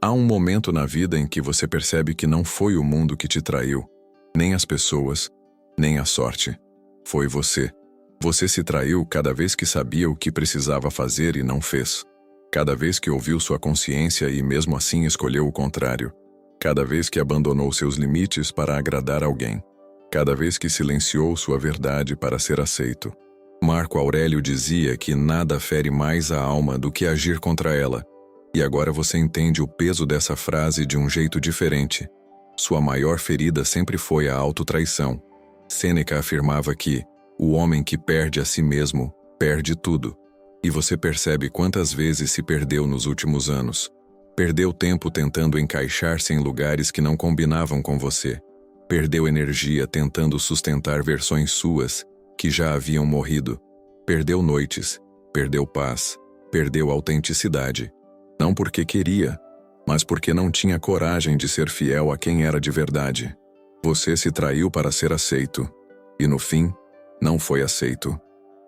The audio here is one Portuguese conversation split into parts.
Há um momento na vida em que você percebe que não foi o mundo que te traiu, nem as pessoas, nem a sorte. Foi você. Você se traiu cada vez que sabia o que precisava fazer e não fez. Cada vez que ouviu sua consciência e mesmo assim escolheu o contrário. Cada vez que abandonou seus limites para agradar alguém. Cada vez que silenciou sua verdade para ser aceito. Marco Aurélio dizia que nada fere mais a alma do que agir contra ela. E agora você entende o peso dessa frase de um jeito diferente. Sua maior ferida sempre foi a autotraição. Sêneca afirmava que o homem que perde a si mesmo, perde tudo. E você percebe quantas vezes se perdeu nos últimos anos. Perdeu tempo tentando encaixar-se em lugares que não combinavam com você. Perdeu energia tentando sustentar versões suas que já haviam morrido. Perdeu noites, perdeu paz, perdeu autenticidade. Não porque queria, mas porque não tinha coragem de ser fiel a quem era de verdade. Você se traiu para ser aceito, e no fim, não foi aceito,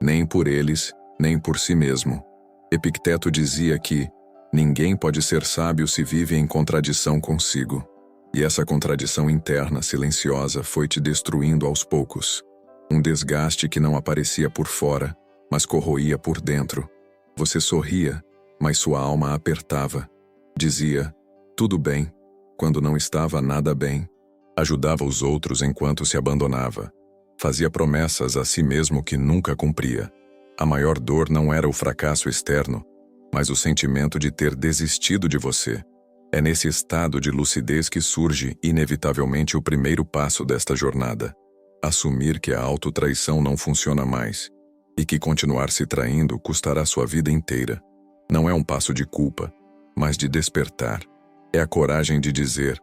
nem por eles, nem por si mesmo. Epicteto dizia que ninguém pode ser sábio se vive em contradição consigo. E essa contradição interna, silenciosa, foi te destruindo aos poucos. Um desgaste que não aparecia por fora, mas corroía por dentro. Você sorria, mas sua alma apertava. Dizia, tudo bem, quando não estava nada bem. Ajudava os outros enquanto se abandonava. Fazia promessas a si mesmo que nunca cumpria. A maior dor não era o fracasso externo, mas o sentimento de ter desistido de você. É nesse estado de lucidez que surge, inevitavelmente, o primeiro passo desta jornada. Assumir que a autotraição não funciona mais, e que continuar se traindo custará sua vida inteira. Não é um passo de culpa, mas de despertar. É a coragem de dizer,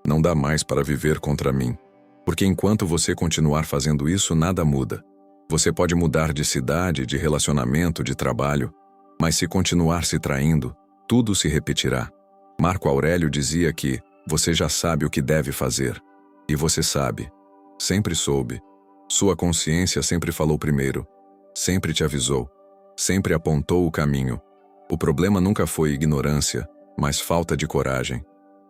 não dá mais para viver contra mim. Porque enquanto você continuar fazendo isso, nada muda. Você pode mudar de cidade, de relacionamento, de trabalho, mas se continuar se traindo, tudo se repetirá. Marco Aurélio dizia que você já sabe o que deve fazer. E você sabe. Sempre soube. Sua consciência sempre falou primeiro. Sempre te avisou. Sempre apontou o caminho. O problema nunca foi ignorância, mas falta de coragem.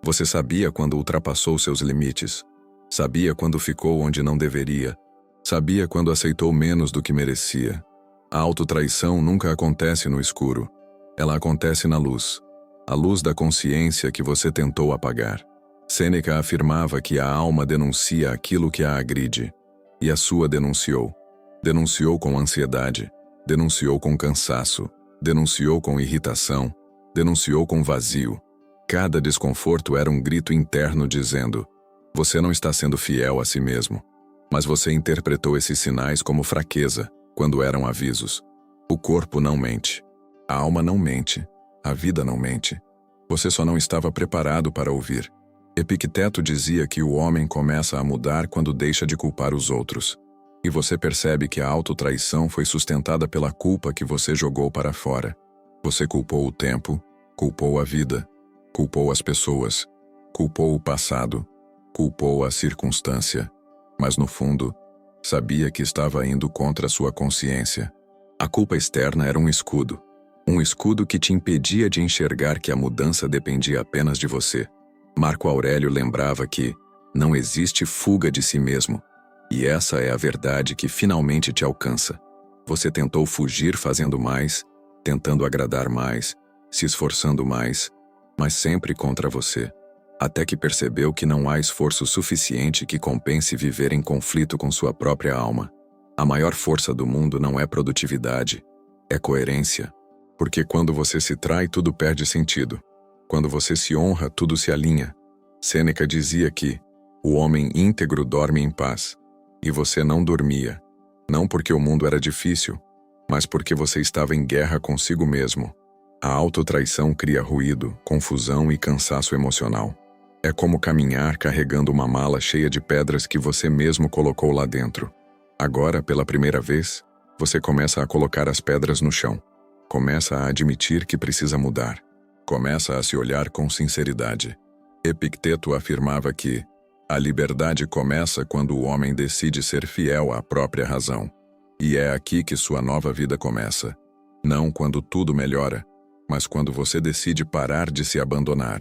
Você sabia quando ultrapassou seus limites. Sabia quando ficou onde não deveria. Sabia quando aceitou menos do que merecia. A autotraição nunca acontece no escuro. Ela acontece na luz. A luz da consciência que você tentou apagar. Sêneca afirmava que a alma denuncia aquilo que a agride. E a sua denunciou. Denunciou com ansiedade. Denunciou com cansaço. Denunciou com irritação. Denunciou com vazio. Cada desconforto era um grito interno dizendo: você não está sendo fiel a si mesmo. Mas você interpretou esses sinais como fraqueza, quando eram avisos. O corpo não mente. A alma não mente. A vida não mente. Você só não estava preparado para ouvir. Epicteto dizia que o homem começa a mudar quando deixa de culpar os outros. E você percebe que a autotraição foi sustentada pela culpa que você jogou para fora. Você culpou o tempo, culpou a vida, culpou as pessoas, culpou o passado, culpou a circunstância. Mas no fundo, sabia que estava indo contra sua consciência. A culpa externa era um escudo. Um escudo que te impedia de enxergar que a mudança dependia apenas de você. Marco Aurélio lembrava que não existe fuga de si mesmo. E essa é a verdade que finalmente te alcança. Você tentou fugir fazendo mais, tentando agradar mais, se esforçando mais, mas sempre contra você. Até que percebeu que não há esforço suficiente que compense viver em conflito com sua própria alma. A maior força do mundo não é produtividade, é coerência. Porque quando você se trai, tudo perde sentido. Quando você se honra, tudo se alinha. Sêneca dizia que o homem íntegro dorme em paz. E você não dormia. Não porque o mundo era difícil, mas porque você estava em guerra consigo mesmo. A autotraição cria ruído, confusão e cansaço emocional. É como caminhar carregando uma mala cheia de pedras que você mesmo colocou lá dentro. Agora, pela primeira vez, você começa a colocar as pedras no chão. Começa a admitir que precisa mudar. Começa a se olhar com sinceridade. Epicteto afirmava que a liberdade começa quando o homem decide ser fiel à própria razão. E é aqui que sua nova vida começa. Não quando tudo melhora, mas quando você decide parar de se abandonar.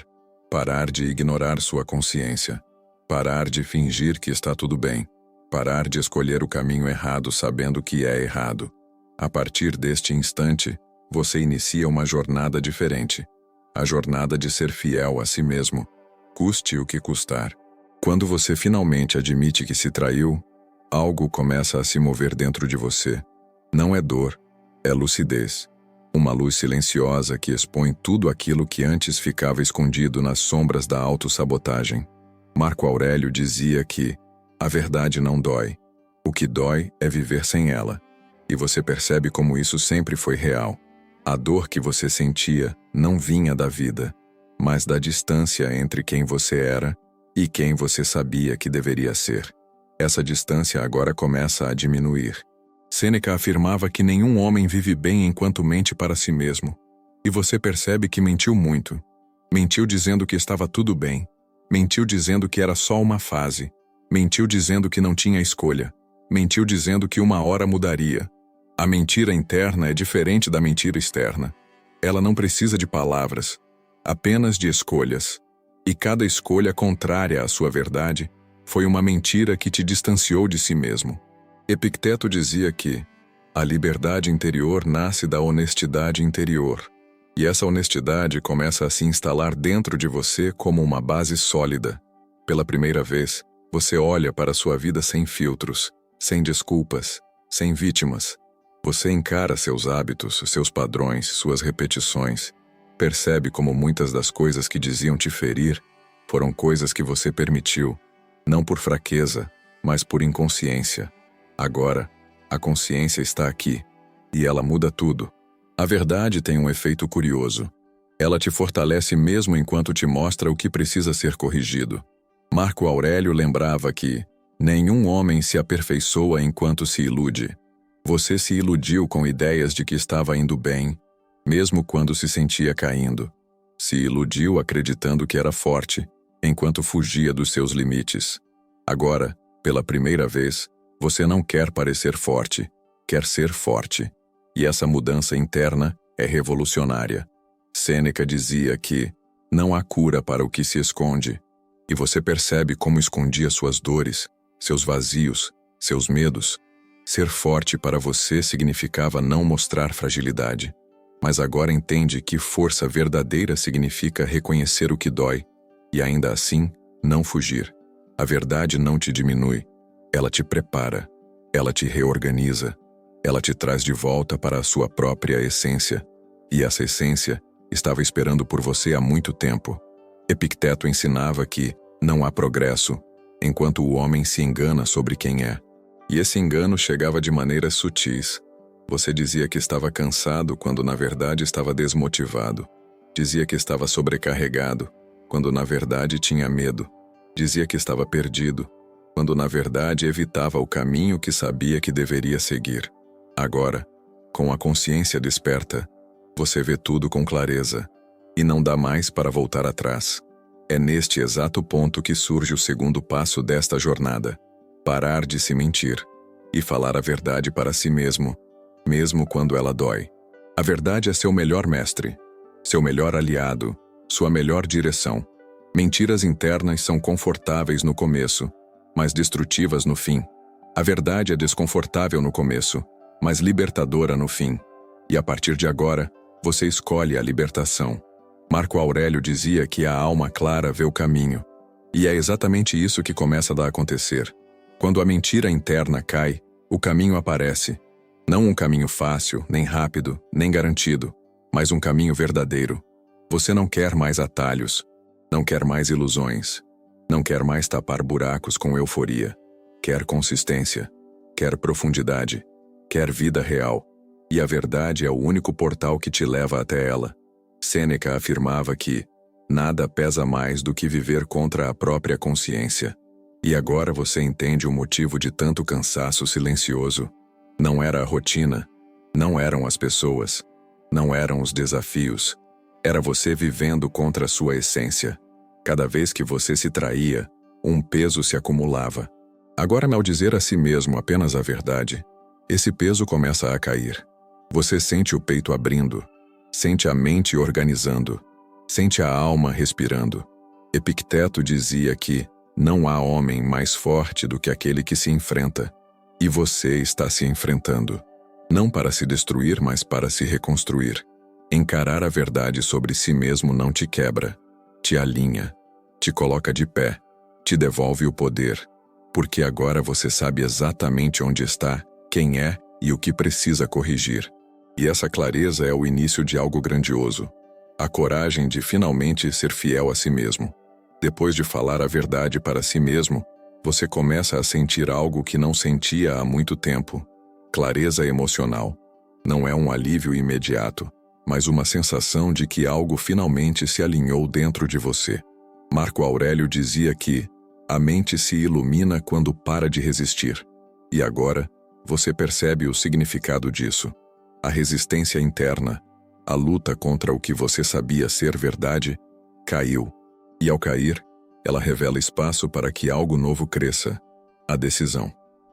Parar de ignorar sua consciência. Parar de fingir que está tudo bem. Parar de escolher o caminho errado sabendo que é errado. A partir deste instante, você inicia uma jornada diferente. A jornada de ser fiel a si mesmo, custe o que custar. Quando você finalmente admite que se traiu, algo começa a se mover dentro de você. Não é dor, é lucidez. Uma luz silenciosa que expõe tudo aquilo que antes ficava escondido nas sombras da autossabotagem. Marco Aurélio dizia que a verdade não dói. O que dói é viver sem ela. E você percebe como isso sempre foi real. A dor que você sentia não vinha da vida, mas da distância entre quem você era e quem você sabia que deveria ser. Essa distância agora começa a diminuir. Sêneca afirmava que nenhum homem vive bem enquanto mente para si mesmo. E você percebe que mentiu muito. Mentiu dizendo que estava tudo bem. Mentiu dizendo que era só uma fase. Mentiu dizendo que não tinha escolha. Mentiu dizendo que uma hora mudaria. A mentira interna é diferente da mentira externa. Ela não precisa de palavras, apenas de escolhas. E cada escolha contrária à sua verdade foi uma mentira que te distanciou de si mesmo. Epicteto dizia que a liberdade interior nasce da honestidade interior. E essa honestidade começa a se instalar dentro de você como uma base sólida. Pela primeira vez, você olha para sua vida sem filtros, sem desculpas, sem vítimas. Você encara seus hábitos, seus padrões, suas repetições. Percebe como muitas das coisas que diziam te ferir foram coisas que você permitiu, não por fraqueza, mas por inconsciência. Agora, a consciência está aqui, e ela muda tudo. A verdade tem um efeito curioso. Ela te fortalece mesmo enquanto te mostra o que precisa ser corrigido. Marco Aurélio lembrava que nenhum homem se aperfeiçoa enquanto se ilude. Você se iludiu com ideias de que estava indo bem, mesmo quando se sentia caindo. Se iludiu acreditando que era forte, enquanto fugia dos seus limites. Agora, pela primeira vez, você não quer parecer forte, quer ser forte. E essa mudança interna é revolucionária. Sêneca dizia que não há cura para o que se esconde. E você percebe como escondia suas dores, seus vazios, seus medos. Ser forte para você significava não mostrar fragilidade. Mas agora entende que força verdadeira significa reconhecer o que dói e ainda assim não fugir. A verdade não te diminui. Ela te prepara. Ela te reorganiza. Ela te traz de volta para a sua própria essência. E essa essência estava esperando por você há muito tempo. Epicteto ensinava que não há progresso enquanto o homem se engana sobre quem é. E esse engano chegava de maneiras sutis. Você dizia que estava cansado quando na verdade estava desmotivado. Dizia que estava sobrecarregado, quando na verdade tinha medo. Dizia que estava perdido, quando na verdade evitava o caminho que sabia que deveria seguir. Agora, com a consciência desperta, você vê tudo com clareza, e não dá mais para voltar atrás. É neste exato ponto que surge o segundo passo desta jornada. Parar de se mentir e falar a verdade para si mesmo, mesmo quando ela dói. A verdade é seu melhor mestre, seu melhor aliado, sua melhor direção. Mentiras internas são confortáveis no começo, mas destrutivas no fim. A verdade é desconfortável no começo, mas libertadora no fim. E a partir de agora, você escolhe a libertação. Marco Aurélio dizia que a alma clara vê o caminho. E é exatamente isso que começa a acontecer. Quando a mentira interna cai, o caminho aparece. Não um caminho fácil, nem rápido, nem garantido, mas um caminho verdadeiro. Você não quer mais atalhos, não quer mais ilusões, não quer mais tapar buracos com euforia. Quer consistência, quer profundidade, quer vida real. E a verdade é o único portal que te leva até ela. Sêneca afirmava que nada pesa mais do que viver contra a própria consciência. E agora você entende o motivo de tanto cansaço silencioso. Não era a rotina, não eram as pessoas, não eram os desafios. Era você vivendo contra a sua essência. Cada vez que você se traía, um peso se acumulava. Agora, ao dizer a si mesmo apenas a verdade, esse peso começa a cair. Você sente o peito abrindo, sente a mente organizando, sente a alma respirando. Epicteto dizia que não há homem mais forte do que aquele que se enfrenta, e você está se enfrentando, não para se destruir, mas para se reconstruir. Encarar a verdade sobre si mesmo não te quebra, te alinha, te coloca de pé, te devolve o poder, porque agora você sabe exatamente onde está, quem é e o que precisa corrigir. E essa clareza é o início de algo grandioso, a coragem de finalmente ser fiel a si mesmo. Depois de falar a verdade para si mesmo, você começa a sentir algo que não sentia há muito tempo. Clareza emocional. Não é um alívio imediato, mas uma sensação de que algo finalmente se alinhou dentro de você. Marco Aurélio dizia que a mente se ilumina quando para de resistir. E agora, você percebe o significado disso. A resistência interna, a luta contra o que você sabia ser verdade, caiu. E ao cair, ela revela espaço para que algo novo cresça. A decisão.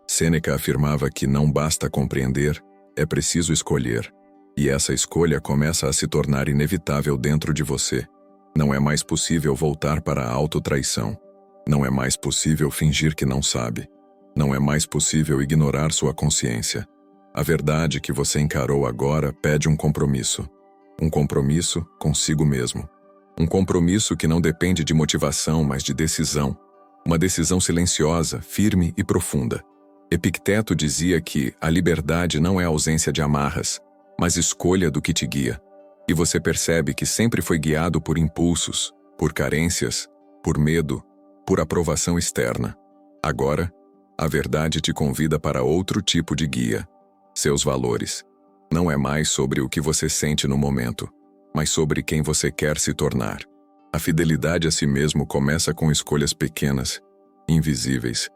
Sêneca afirmava que não basta compreender, é preciso escolher. E essa escolha começa a se tornar inevitável dentro de você. Não é mais possível voltar para a autotraição. Não é mais possível fingir que não sabe. Não é mais possível ignorar sua consciência. A verdade que você encarou agora pede um compromisso. Um compromisso consigo mesmo. Um compromisso que não depende de motivação, mas de decisão. Uma decisão silenciosa, firme e profunda. Epicteto dizia que a liberdade não é ausência de amarras, mas escolha do que te guia. E você percebe que sempre foi guiado por impulsos, por carências, por medo, por aprovação externa. Agora, a verdade te convida para outro tipo de guia. Seus valores. Não é mais sobre o que você sente no momento, mas sobre quem você quer se tornar. A fidelidade a si mesmo começa com escolhas pequenas, invisíveis,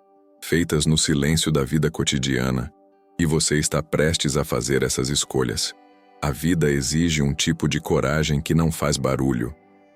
feitas no silêncio da vida cotidiana, e você está prestes a fazer essas escolhas. A vida exige um tipo de coragem que não faz barulho,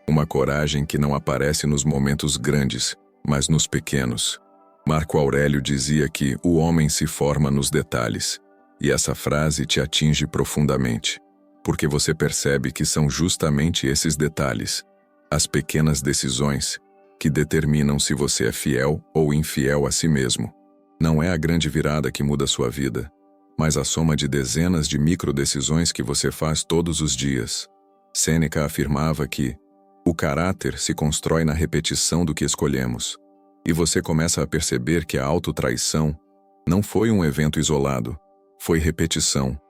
uma coragem que não aparece nos momentos grandes, mas nos pequenos. Marco Aurélio dizia que o homem se forma nos detalhes, e essa frase te atinge profundamente, porque você percebe que são justamente esses detalhes, as pequenas decisões, que determinam se você é fiel ou infiel a si mesmo. Não é a grande virada que muda sua vida, mas a soma de dezenas de microdecisões que você faz todos os dias. Sêneca afirmava que o caráter se constrói na repetição do que escolhemos, e você começa a perceber que a autotraição não foi um evento isolado, foi repetição.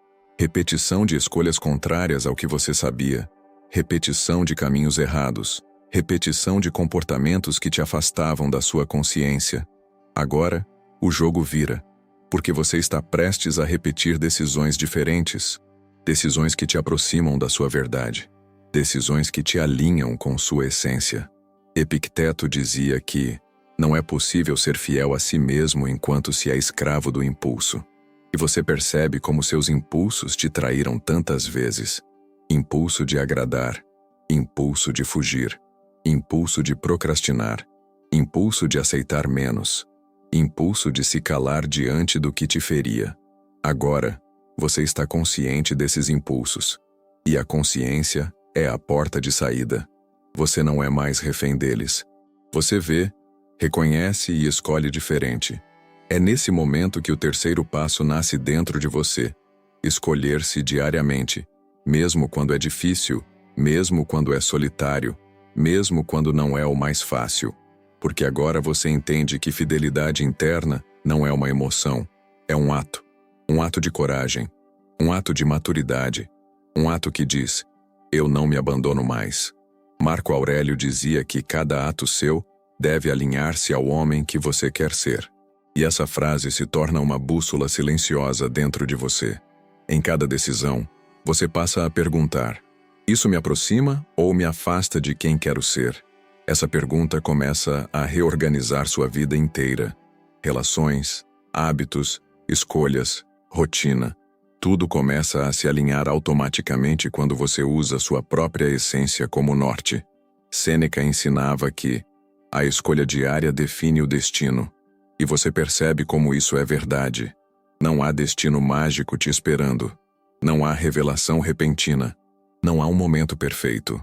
Repetição de escolhas contrárias ao que você sabia, repetição de caminhos errados, repetição de comportamentos que te afastavam da sua consciência. Agora, o jogo vira, porque você está prestes a repetir decisões diferentes, decisões que te aproximam da sua verdade, decisões que te alinham com sua essência. Epicteto dizia que não é possível ser fiel a si mesmo enquanto se é escravo do impulso. E você percebe como seus impulsos te traíram tantas vezes. Impulso de agradar, impulso de fugir, impulso de procrastinar, impulso de aceitar menos, impulso de se calar diante do que te feria. Agora, você está consciente desses impulsos, e a consciência é a porta de saída. Você não é mais refém deles. Você vê, reconhece e escolhe diferente. É nesse momento que o terceiro passo nasce dentro de você. Escolher-se diariamente, mesmo quando é difícil, mesmo quando é solitário, mesmo quando não é o mais fácil. Porque agora você entende que fidelidade interna não é uma emoção, é um ato de coragem, um ato de maturidade, um ato que diz, eu não me abandono mais. Marco Aurélio dizia que cada ato seu deve alinhar-se ao homem que você quer ser. E essa frase se torna uma bússola silenciosa dentro de você. Em cada decisão, você passa a perguntar, isso me aproxima ou me afasta de quem quero ser? Essa pergunta começa a reorganizar sua vida inteira. Relações, hábitos, escolhas, rotina. Tudo começa a se alinhar automaticamente quando você usa sua própria essência como norte. Sêneca ensinava que a escolha diária define o destino. E você percebe como isso é verdade. Não há destino mágico te esperando. Não há revelação repentina. Não há um momento perfeito.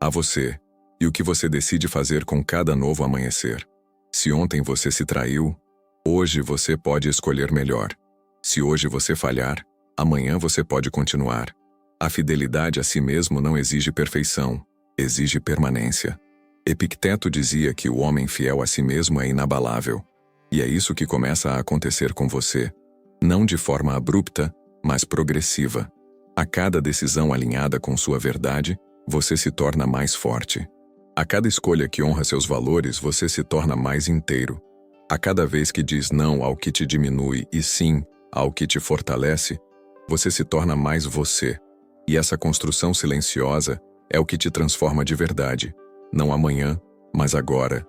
Há você. e o que você decide fazer com cada novo amanhecer. Se ontem você se traiu, hoje você pode escolher melhor. Se hoje você falhar, amanhã você pode continuar. A fidelidade a si mesmo não exige perfeição, exige permanência. Epicteto dizia que o homem fiel a si mesmo é inabalável. E é isso que começa a acontecer com você. Não de forma abrupta, mas progressiva. A cada decisão alinhada com sua verdade, você se torna mais forte. A cada escolha que honra seus valores, você se torna mais inteiro. A cada vez que diz não ao que te diminui e sim ao que te fortalece, você se torna mais você. E essa construção silenciosa é o que te transforma de verdade. Não amanhã, mas agora.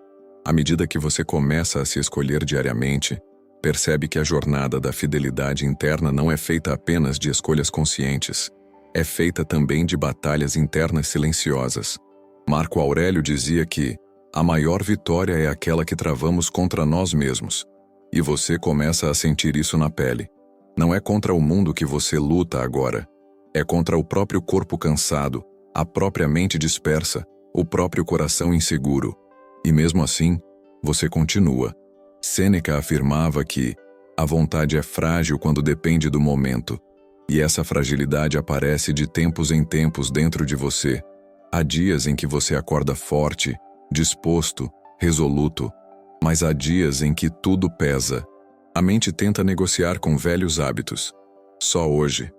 À medida que você começa a se escolher diariamente, percebe que a jornada da fidelidade interna não é feita apenas de escolhas conscientes. É feita também de batalhas internas silenciosas. Marco Aurélio dizia que a maior vitória é aquela que travamos contra nós mesmos. E você começa a sentir isso na pele. Não é contra o mundo que você luta agora. É contra o próprio corpo cansado, a própria mente dispersa, o próprio coração inseguro. E mesmo assim, você continua. Sêneca afirmava que a vontade é frágil quando depende do momento. E essa fragilidade aparece de tempos em tempos dentro de você. Há dias em que você acorda forte, disposto, resoluto, mas há dias em que tudo pesa. A mente tenta negociar com velhos hábitos. Só hoje,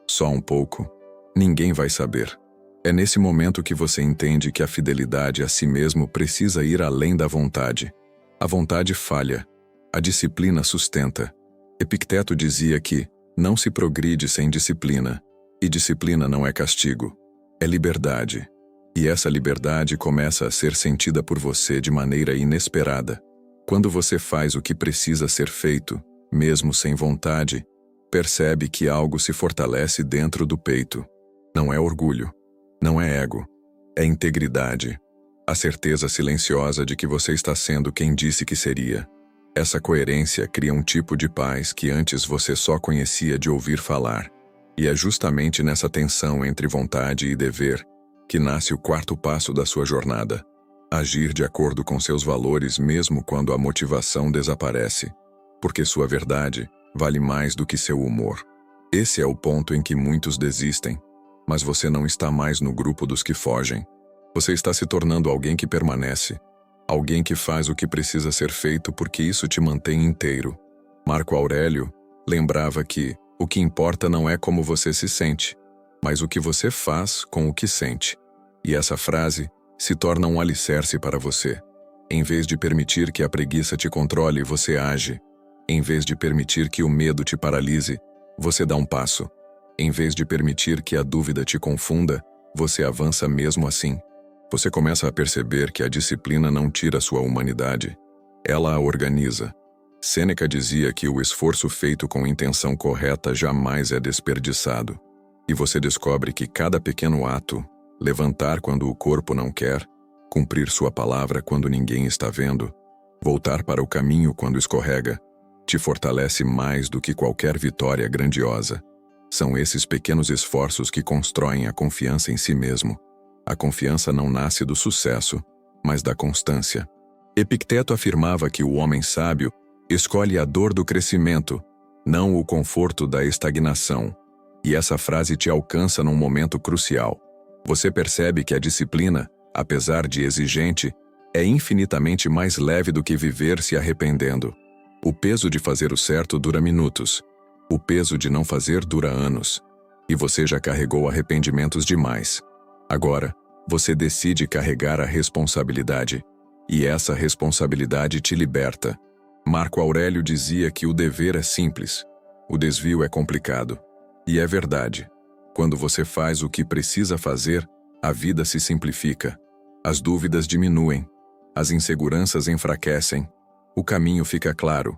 só um pouco, ninguém vai saber. É nesse momento que você entende que a fidelidade a si mesmo precisa ir além da vontade. A vontade falha, a disciplina sustenta. Epicteto dizia que não se progride sem disciplina, e disciplina não é castigo, é liberdade. E essa liberdade começa a ser sentida por você de maneira inesperada. Quando você faz o que precisa ser feito, mesmo sem vontade, percebe que algo se fortalece dentro do peito. Não é orgulho, não é ego, é integridade. A certeza silenciosa de que você está sendo quem disse que seria. Essa coerência cria um tipo de paz que antes você só conhecia de ouvir falar. E é justamente nessa tensão entre vontade e dever que nasce o quarto passo da sua jornada. Agir de acordo com seus valores mesmo quando a motivação desaparece. Porque sua verdade vale mais do que seu humor. Esse é o ponto em que muitos desistem. Mas você não está mais no grupo dos que fogem. Você está se tornando alguém que permanece. Alguém que faz o que precisa ser feito porque isso te mantém inteiro. Marco Aurélio lembrava que o que importa não é como você se sente, mas o que você faz com o que sente. E essa frase se torna um alicerce para você. Em vez de permitir que a preguiça te controle, você age. Em vez de permitir que o medo te paralise, você dá um passo. Em vez de permitir que a dúvida te confunda, você avança mesmo assim. Você começa a perceber que a disciplina não tira sua humanidade. Ela a organiza. Sêneca dizia que o esforço feito com intenção correta jamais é desperdiçado. E você descobre que cada pequeno ato, levantar quando o corpo não quer, cumprir sua palavra quando ninguém está vendo, voltar para o caminho quando escorrega, te fortalece mais do que qualquer vitória grandiosa. São esses pequenos esforços que constroem a confiança em si mesmo. A confiança não nasce do sucesso, mas da constância. Epicteto afirmava que o homem sábio escolhe a dor do crescimento, não o conforto da estagnação. E essa frase te alcança num momento crucial. Você percebe que a disciplina, apesar de exigente, é infinitamente mais leve do que viver se arrependendo. O peso de fazer o certo dura minutos. O peso de não fazer dura anos. E você já carregou arrependimentos demais. Agora, você decide carregar a responsabilidade. E essa responsabilidade te liberta. Marco Aurélio dizia que o dever é simples. O desvio é complicado. E é verdade. Quando você faz o que precisa fazer, a vida se simplifica. As dúvidas diminuem. As inseguranças enfraquecem. O caminho fica claro.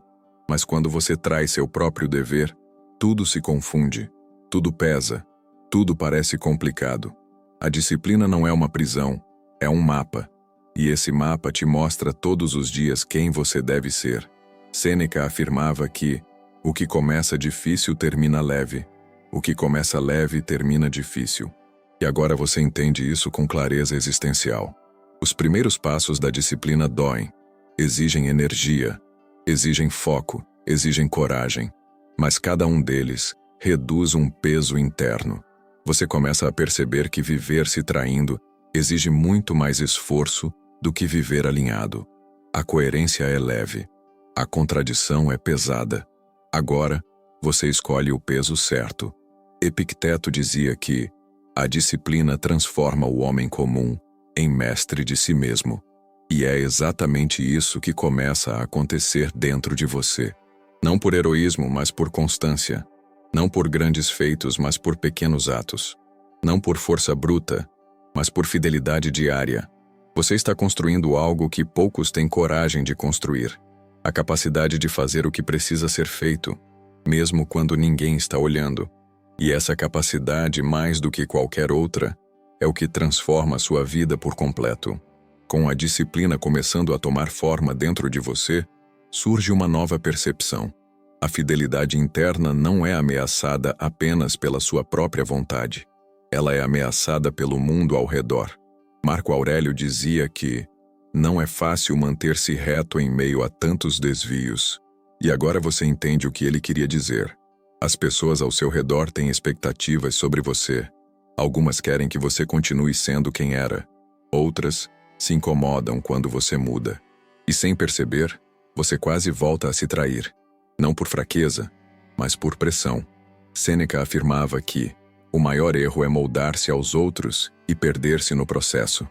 Mas quando você traz seu próprio dever, tudo se confunde. Tudo pesa. Tudo parece complicado. A disciplina não é uma prisão, é um mapa. E esse mapa te mostra todos os dias quem você deve ser. Sêneca afirmava que o que começa difícil termina leve. O que começa leve termina difícil. E agora você entende isso com clareza existencial. Os primeiros passos da disciplina doem, exigem energia, exigem foco, exigem coragem, mas cada um deles reduz um peso interno. Você começa a perceber que viver se traindo exige muito mais esforço do que viver alinhado. A coerência é leve, a contradição é pesada. Agora, você escolhe o peso certo. Epicteto dizia que a disciplina transforma o homem comum em mestre de si mesmo. E é exatamente isso que começa a acontecer dentro de você. Não por heroísmo, mas por constância. Não por grandes feitos, mas por pequenos atos. Não por força bruta, mas por fidelidade diária. Você está construindo algo que poucos têm coragem de construir. A capacidade de fazer o que precisa ser feito, mesmo quando ninguém está olhando. E essa capacidade, mais do que qualquer outra, é o que transforma sua vida por completo. Com a disciplina começando a tomar forma dentro de você, surge uma nova percepção. A fidelidade interna não é ameaçada apenas pela sua própria vontade. Ela é ameaçada pelo mundo ao redor. Marco Aurélio dizia que não é fácil manter-se reto em meio a tantos desvios. E agora você entende o que ele queria dizer. As pessoas ao seu redor têm expectativas sobre você. Algumas querem que você continue sendo quem era. Outras se incomodam quando você muda. E sem perceber, você quase volta a se trair. Não por fraqueza, mas por pressão. Sêneca afirmava que o maior erro é moldar-se aos outros e perder-se no processo.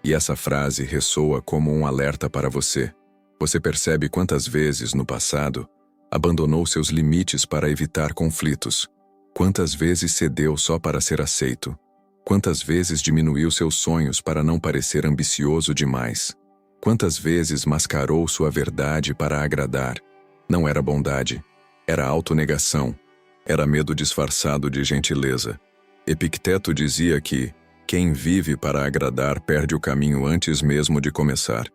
E essa frase ressoa como um alerta para você. Você percebe quantas vezes, no passado, abandonou seus limites para evitar conflitos. Quantas vezes cedeu só para ser aceito? Quantas vezes diminuiu seus sonhos para não parecer ambicioso demais? Quantas vezes mascarou sua verdade para agradar? Não era bondade, era autonegação, era medo disfarçado de gentileza. Epicteto dizia que quem vive para agradar perde o caminho antes mesmo de começar.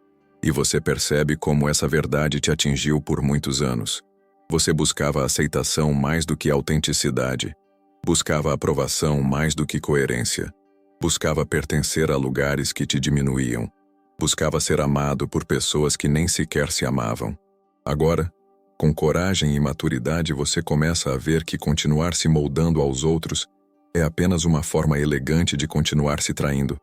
E você percebe como essa verdade te atingiu por muitos anos. Você buscava aceitação mais do que autenticidade. Buscava aprovação mais do que coerência. Buscava pertencer a lugares que te diminuíam. Buscava ser amado por pessoas que nem sequer se amavam. Agora, com coragem e maturidade, você começa a ver que continuar se moldando aos outros é apenas uma forma elegante de continuar se traindo.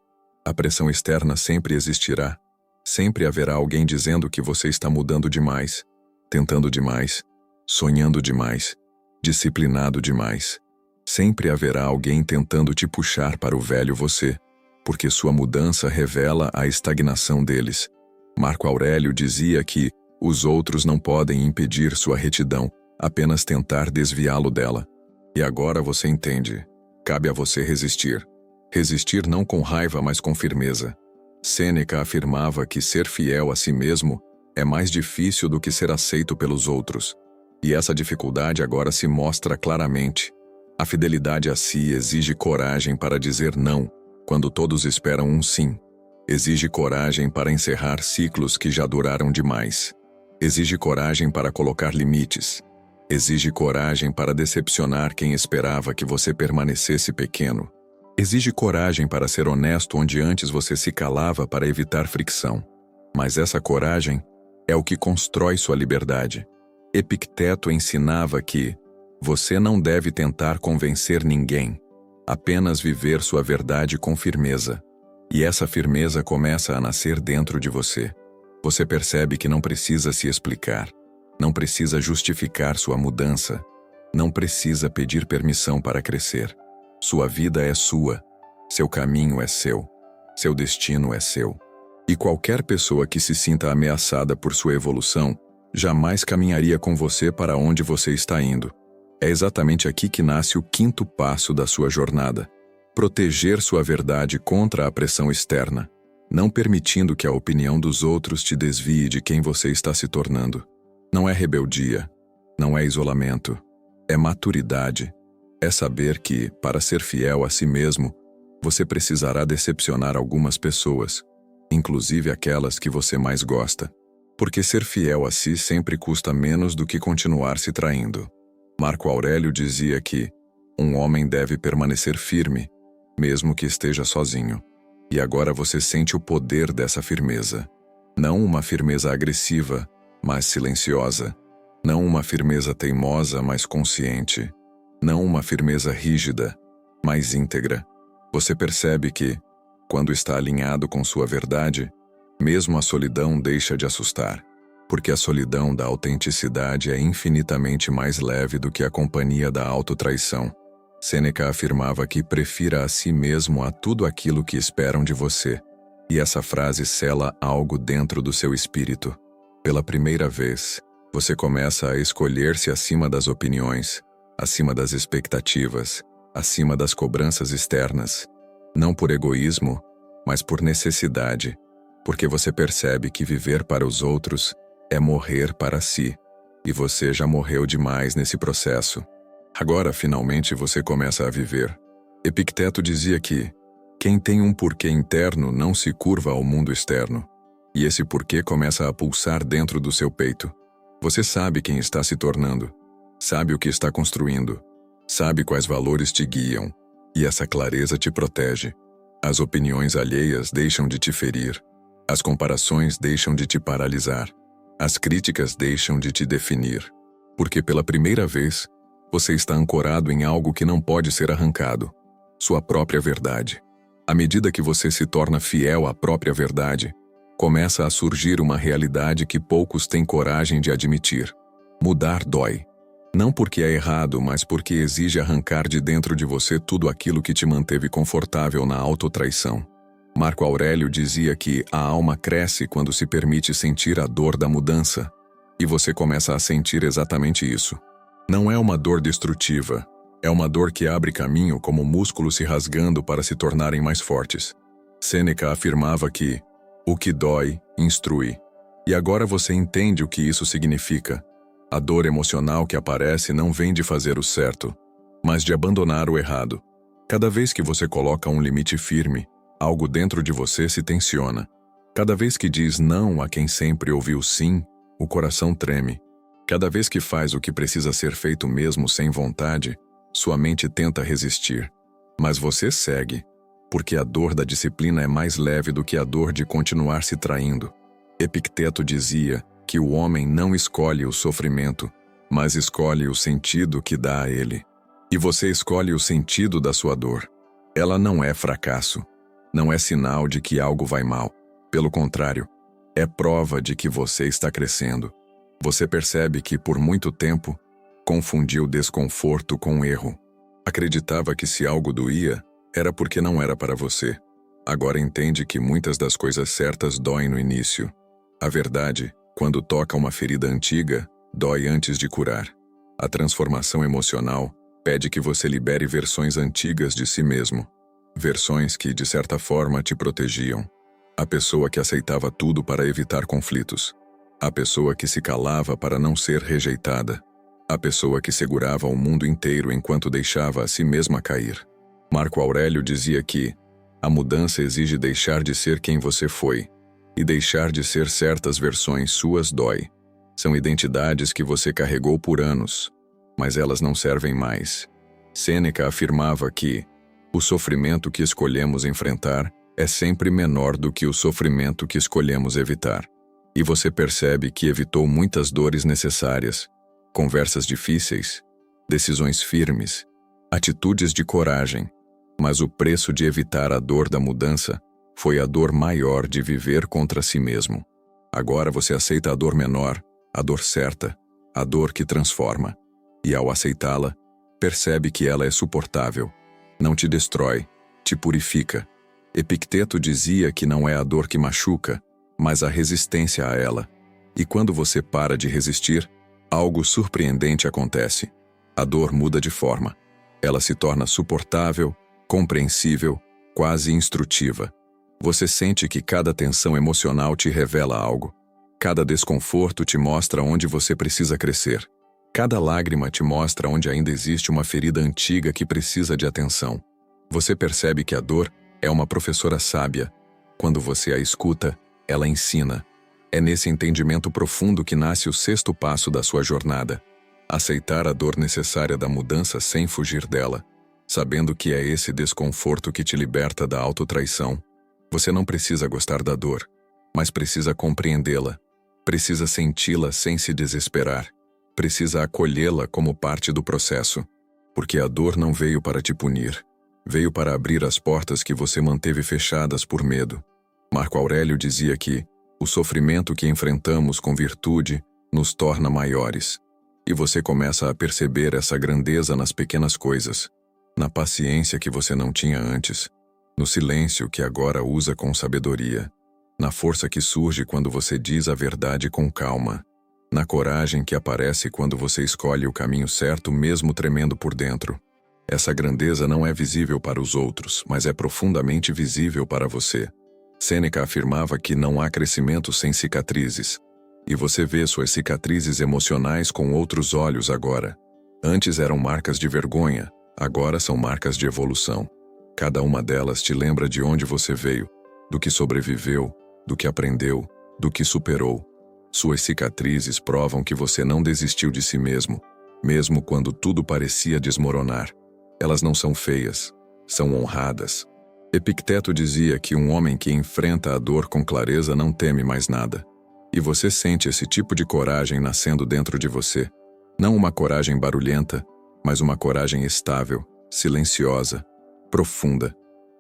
A pressão externa sempre existirá. Sempre haverá alguém dizendo que você está mudando demais, tentando demais, sonhando demais, disciplinado demais. Sempre haverá alguém tentando te puxar para o velho você, porque sua mudança revela a estagnação deles. Marco Aurélio dizia que os outros não podem impedir sua retidão, apenas tentar desviá-lo dela. E agora você entende. Cabe a você resistir. Resistir não com raiva, mas com firmeza. Sêneca afirmava que ser fiel a si mesmo é mais difícil do que ser aceito pelos outros. E essa dificuldade agora se mostra claramente. A fidelidade a si exige coragem para dizer não, quando todos esperam um sim. Exige coragem para encerrar ciclos que já duraram demais. Exige coragem para colocar limites. Exige coragem para decepcionar quem esperava que você permanecesse pequeno. Exige coragem para ser honesto onde antes você se calava para evitar fricção. Mas essa coragem é o que constrói sua liberdade. Epicteto ensinava que você não deve tentar convencer ninguém, apenas viver sua verdade com firmeza. E essa firmeza começa a nascer dentro de você. Você percebe que não precisa se explicar, não precisa justificar sua mudança, não precisa pedir permissão para crescer. Sua vida é sua, seu caminho é seu destino é seu. E qualquer pessoa que se sinta ameaçada por sua evolução jamais caminharia com você para onde você está indo. É exatamente aqui que nasce o quinto passo da sua jornada. Proteger sua verdade contra a pressão externa, não permitindo que a opinião dos outros te desvie de quem você está se tornando. Não é rebeldia, não é isolamento, é maturidade. É saber que, para ser fiel a si mesmo, você precisará decepcionar algumas pessoas, inclusive aquelas que você mais gosta. Porque ser fiel a si sempre custa menos do que continuar se traindo. Marco Aurélio dizia que um homem deve permanecer firme, mesmo que esteja sozinho. E agora você sente o poder dessa firmeza. Não uma firmeza agressiva, mas silenciosa. Não uma firmeza teimosa, mas consciente. Não uma firmeza rígida, mas íntegra. Você percebe que, quando está alinhado com sua verdade, mesmo a solidão deixa de assustar, porque a solidão da autenticidade é infinitamente mais leve do que a companhia da autotraição. Sêneca afirmava que prefira a si mesmo a tudo aquilo que esperam de você, e essa frase sela algo dentro do seu espírito. Pela primeira vez, você começa a escolher-se acima das opiniões, acima das expectativas, acima das cobranças externas, não por egoísmo, mas por necessidade, porque você percebe que viver para os outros é morrer para si, e você já morreu demais nesse processo. Agora, finalmente, você começa a viver. Epicteto dizia que quem tem um porquê interno não se curva ao mundo externo, e esse porquê começa a pulsar dentro do seu peito. Você sabe quem está se tornando, sabe o que está construindo, sabe quais valores te guiam, e essa clareza te protege. As opiniões alheias deixam de te ferir, as comparações deixam de te paralisar, as críticas deixam de te definir, porque pela primeira vez, você está ancorado em algo que não pode ser arrancado, sua própria verdade. À medida que você se torna fiel à própria verdade, começa a surgir uma realidade que poucos têm coragem de admitir. Mudar dói. Não porque é errado, mas porque exige arrancar de dentro de você tudo aquilo que te manteve confortável na autotraição. Marco Aurélio dizia que a alma cresce quando se permite sentir a dor da mudança, e você começa a sentir exatamente isso. Não é uma dor destrutiva, é uma dor que abre caminho como músculos se rasgando para se tornarem mais fortes. Sêneca afirmava que o que dói, instrui. E agora você entende o que isso significa. A dor emocional que aparece não vem de fazer o certo, mas de abandonar o errado. Cada vez que você coloca um limite firme, algo dentro de você se tensiona. Cada vez que diz não a quem sempre ouviu sim, o coração treme. Cada vez que faz o que precisa ser feito mesmo sem vontade, sua mente tenta resistir. Mas você segue, porque a dor da disciplina é mais leve do que a dor de continuar se traindo. Epicteto dizia que o homem não escolhe o sofrimento, mas escolhe o sentido que dá a ele. E você escolhe o sentido da sua dor. Ela não é fracasso, não é sinal de que algo vai mal. Pelo contrário, é prova de que você está crescendo. Você percebe que, por muito tempo, confundiu desconforto com erro. Acreditava que se algo doía, era porque não era para você. Agora entende que muitas das coisas certas doem no início. A verdade, quando toca uma ferida antiga, dói antes de curar. A transformação emocional pede que você libere versões antigas de si mesmo. Versões que, de certa forma, te protegiam. A pessoa que aceitava tudo para evitar conflitos. A pessoa que se calava para não ser rejeitada. A pessoa que segurava o mundo inteiro enquanto deixava a si mesma cair. Marco Aurélio dizia que a mudança exige deixar de ser quem você foi, e deixar de ser certas versões suas dói. São identidades que você carregou por anos, mas elas não servem mais. Sêneca afirmava que o sofrimento que escolhemos enfrentar é sempre menor do que o sofrimento que escolhemos evitar. E você percebe que evitou muitas dores necessárias, conversas difíceis, decisões firmes, atitudes de coragem, mas o preço de evitar a dor da mudança foi a dor maior de viver contra si mesmo. Agora você aceita a dor menor, a dor certa, a dor que transforma. E ao aceitá-la, percebe que ela é suportável, não te destrói, te purifica. Epicteto dizia que não é a dor que machuca, mas a resistência a ela. E quando você para de resistir, algo surpreendente acontece. A dor muda de forma. Ela se torna suportável, compreensível, quase instrutiva. Você sente que cada tensão emocional te revela algo. Cada desconforto te mostra onde você precisa crescer. Cada lágrima te mostra onde ainda existe uma ferida antiga que precisa de atenção. Você percebe que a dor é uma professora sábia. Quando você a escuta, ela ensina. É nesse entendimento profundo que nasce o sexto passo da sua jornada. Aceitar a dor necessária da mudança sem fugir dela, sabendo que é esse desconforto que te liberta da autotraição. Você não precisa gostar da dor, mas precisa compreendê-la. Precisa senti-la sem se desesperar. Precisa acolhê-la como parte do processo. Porque a dor não veio para te punir. Veio para abrir as portas que você manteve fechadas por medo. Marco Aurélio dizia que o sofrimento que enfrentamos com virtude nos torna maiores. E você começa a perceber essa grandeza nas pequenas coisas, na paciência que você não tinha antes, no silêncio que agora usa com sabedoria, na força que surge quando você diz a verdade com calma, na coragem que aparece quando você escolhe o caminho certo mesmo tremendo por dentro. Essa grandeza não é visível para os outros, mas é profundamente visível para você. Sêneca afirmava que não há crescimento sem cicatrizes. E você vê suas cicatrizes emocionais com outros olhos agora. Antes eram marcas de vergonha, agora são marcas de evolução. Cada uma delas te lembra de onde você veio, do que sobreviveu, do que aprendeu, do que superou. Suas cicatrizes provam que você não desistiu de si mesmo, mesmo quando tudo parecia desmoronar. Elas não são feias, são honradas. Epicteto dizia que um homem que enfrenta a dor com clareza não teme mais nada. E você sente esse tipo de coragem nascendo dentro de você. Não uma coragem barulhenta, mas uma coragem estável, silenciosa, profunda.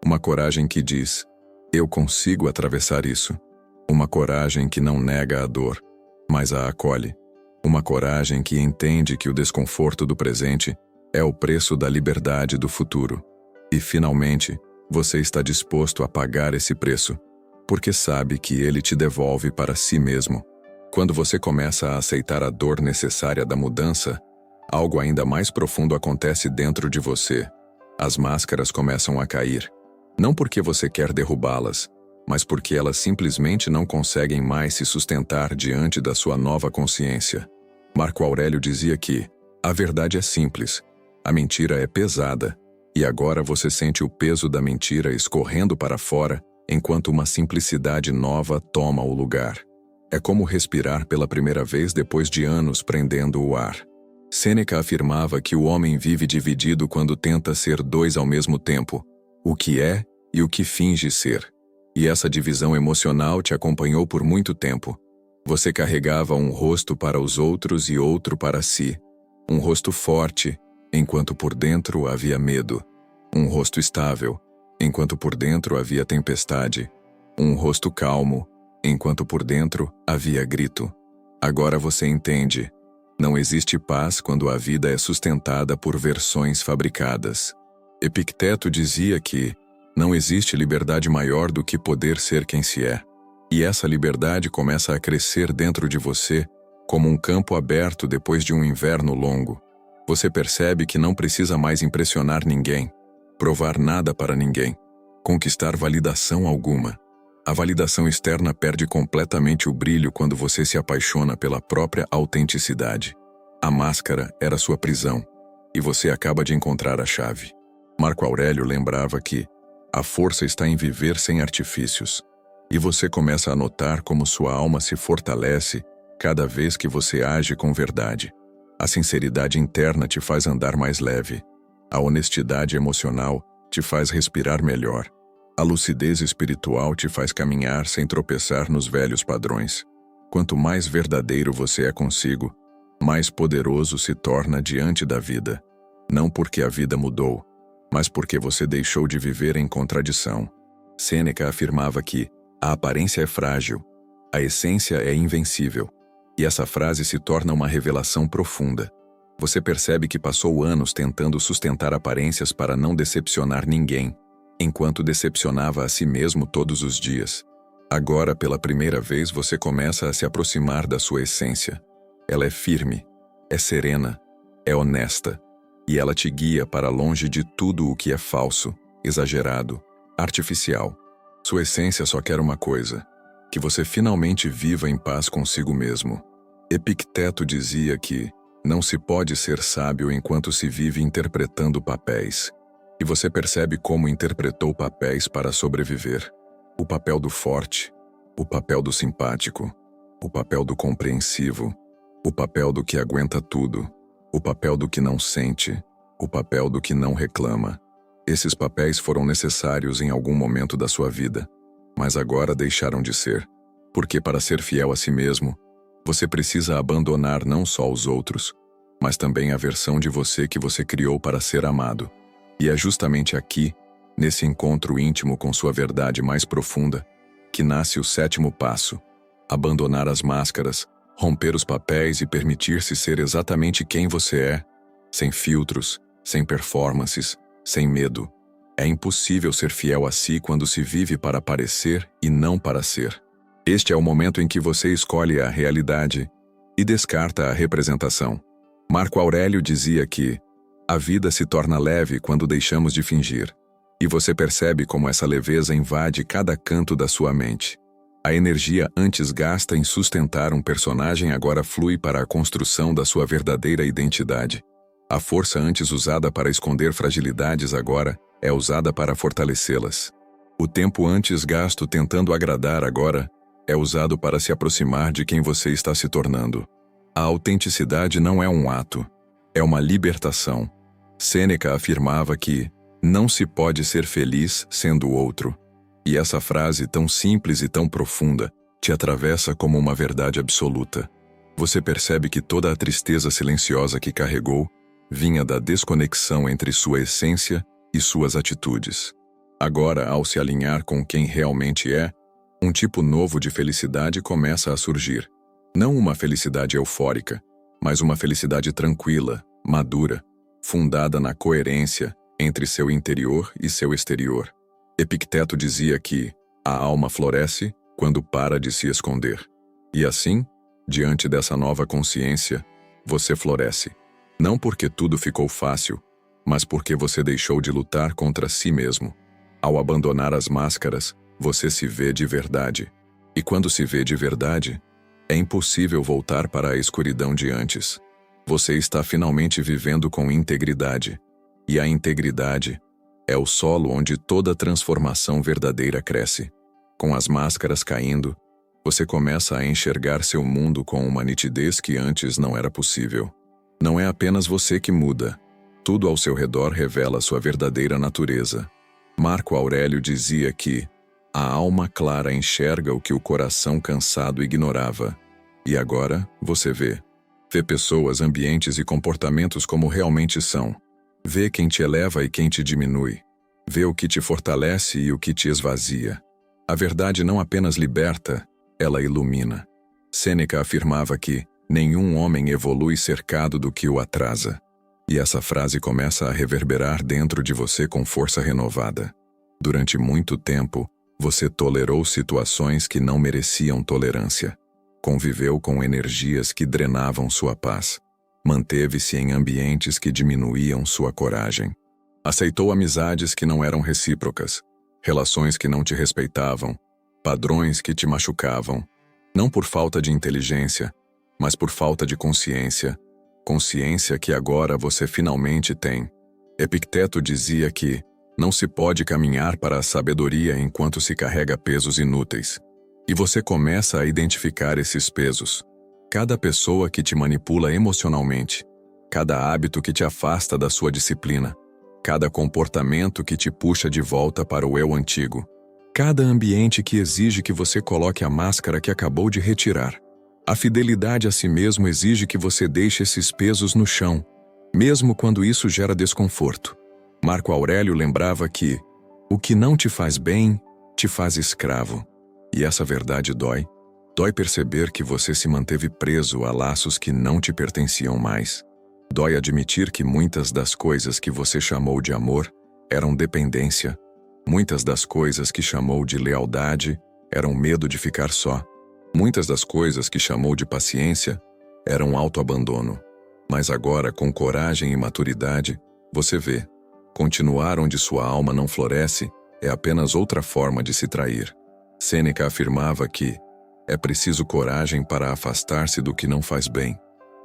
Uma coragem que diz: eu consigo atravessar isso. Uma coragem que não nega a dor, mas a acolhe. Uma coragem que entende que o desconforto do presente é o preço da liberdade do futuro. E, finalmente, você está disposto a pagar esse preço, porque sabe que ele te devolve para si mesmo. Quando você começa a aceitar a dor necessária da mudança, algo ainda mais profundo acontece dentro de você. As máscaras começam a cair. Não porque você quer derrubá-las, mas porque elas simplesmente não conseguem mais se sustentar diante da sua nova consciência. Marco Aurélio dizia que a verdade é simples, a mentira é pesada, e agora você sente o peso da mentira escorrendo para fora, enquanto uma simplicidade nova toma o lugar. É como respirar pela primeira vez depois de anos prendendo o ar. Sêneca afirmava que o homem vive dividido quando tenta ser dois ao mesmo tempo, o que é e o que finge ser. E essa divisão emocional te acompanhou por muito tempo. Você carregava um rosto para os outros e outro para si. Um rosto forte, enquanto por dentro havia medo. Um rosto estável, enquanto por dentro havia tempestade. Um rosto calmo, enquanto por dentro havia grito. Agora você entende. Não existe paz quando a vida é sustentada por versões fabricadas. Epicteto dizia que não existe liberdade maior do que poder ser quem se é. E essa liberdade começa a crescer dentro de você como um campo aberto depois de um inverno longo. Você percebe que não precisa mais impressionar ninguém, provar nada para ninguém, conquistar validação alguma. A validação externa perde completamente o brilho quando você se apaixona pela própria autenticidade. A máscara era sua prisão, e você acaba de encontrar a chave. Marco Aurélio lembrava que a força está em viver sem artifícios, e você começa a notar como sua alma se fortalece cada vez que você age com verdade. A sinceridade interna te faz andar mais leve. A honestidade emocional te faz respirar melhor. A lucidez espiritual te faz caminhar sem tropeçar nos velhos padrões. Quanto mais verdadeiro você é consigo, mais poderoso se torna diante da vida. Não porque a vida mudou, mas porque você deixou de viver em contradição. Sêneca afirmava que a aparência é frágil, a essência é invencível. E essa frase se torna uma revelação profunda. Você percebe que passou anos tentando sustentar aparências para não decepcionar ninguém, enquanto decepcionava a si mesmo todos os dias. Agora, pela primeira vez, você começa a se aproximar da sua essência. Ela é firme, é serena, é honesta, e ela te guia para longe de tudo o que é falso, exagerado, artificial. Sua essência só quer uma coisa: que você finalmente viva em paz consigo mesmo. Epicteto dizia que não se pode ser sábio enquanto se vive interpretando papéis. E você percebe como interpretou papéis para sobreviver. O papel do forte, o papel do simpático, o papel do compreensivo, o papel do que aguenta tudo, o papel do que não sente, o papel do que não reclama. Esses papéis foram necessários em algum momento da sua vida. mas agora deixaram de ser. Porque para ser fiel a si mesmo, você precisa abandonar não só os outros, mas também a versão de você que você criou para ser amado. E é justamente aqui, nesse encontro íntimo com sua verdade mais profunda, que nasce o 7º passo: abandonar as máscaras, romper os papéis e permitir-se ser exatamente quem você é, sem filtros, sem performances, sem medo. É impossível ser fiel a si quando se vive para parecer e não para ser. Este é o momento em que você escolhe a realidade e descarta a representação. Marco Aurélio dizia que a vida se torna leve quando deixamos de fingir, e você percebe como essa leveza invade cada canto da sua mente. A energia antes gasta em sustentar um personagem agora flui para a construção da sua verdadeira identidade. A força antes usada para esconder fragilidades agora é usada para fortalecê-las. O tempo antes gasto tentando agradar agora é usado para se aproximar de quem você está se tornando. A autenticidade não é um ato, é uma libertação. Sêneca afirmava que não se pode ser feliz sendo outro. E essa frase tão simples e tão profunda te atravessa como uma verdade absoluta. Você percebe que toda a tristeza silenciosa que carregou vinha da desconexão entre sua essência e suas atitudes. Agora, ao se alinhar com quem realmente é, um tipo novo de felicidade começa a surgir. Não uma felicidade eufórica, mas uma felicidade tranquila, madura, fundada na coerência entre seu interior e seu exterior. Epicteto dizia que a alma floresce quando para de se esconder. E assim, diante dessa nova consciência, você floresce. Não porque tudo ficou fácil, mas porque você deixou de lutar contra si mesmo. Ao abandonar as máscaras, você se vê de verdade. E quando se vê de verdade, é impossível voltar para a escuridão de antes. Você está finalmente vivendo com integridade. E a integridade é o solo onde toda transformação verdadeira cresce. Com as máscaras caindo, você começa a enxergar seu mundo com uma nitidez que antes não era possível. Não é apenas você que muda. Tudo ao seu redor revela sua verdadeira natureza. Marco Aurélio dizia que a alma clara enxerga o que o coração cansado ignorava. E agora, você vê. Vê pessoas, ambientes e comportamentos como realmente são. Vê quem te eleva e quem te diminui. Vê o que te fortalece e o que te esvazia. A verdade não apenas liberta, ela ilumina. Sêneca afirmava que nenhum homem evolui cercado do que o atrasa. E essa frase começa a reverberar dentro de você com força renovada. Durante muito tempo, você tolerou situações que não mereciam tolerância. Conviveu com energias que drenavam sua paz. Manteve-se em ambientes que diminuíam sua coragem. Aceitou amizades que não eram recíprocas, relações que não te respeitavam, padrões que te machucavam, não por falta de inteligência, mas por falta de consciência, consciência que agora você finalmente tem. Epicteto dizia que não se pode caminhar para a sabedoria enquanto se carrega pesos inúteis. E você começa a identificar esses pesos. Cada pessoa que te manipula emocionalmente, cada hábito que te afasta da sua disciplina, cada comportamento que te puxa de volta para o eu antigo, cada ambiente que exige que você coloque a máscara que acabou de retirar. A fidelidade a si mesmo exige que você deixe esses pesos no chão, mesmo quando isso gera desconforto. Marco Aurélio lembrava que o que não te faz bem, te faz escravo. E essa verdade dói. Dói perceber que você se manteve preso a laços que não te pertenciam mais. Dói admitir que muitas das coisas que você chamou de amor eram dependência. Muitas das coisas que chamou de lealdade eram medo de ficar só. Muitas das coisas que chamou de paciência eram autoabandono. Mas agora, com coragem e maturidade, você vê. Continuar onde sua alma não floresce é apenas outra forma de se trair. Sêneca afirmava que é preciso coragem para afastar-se do que não faz bem.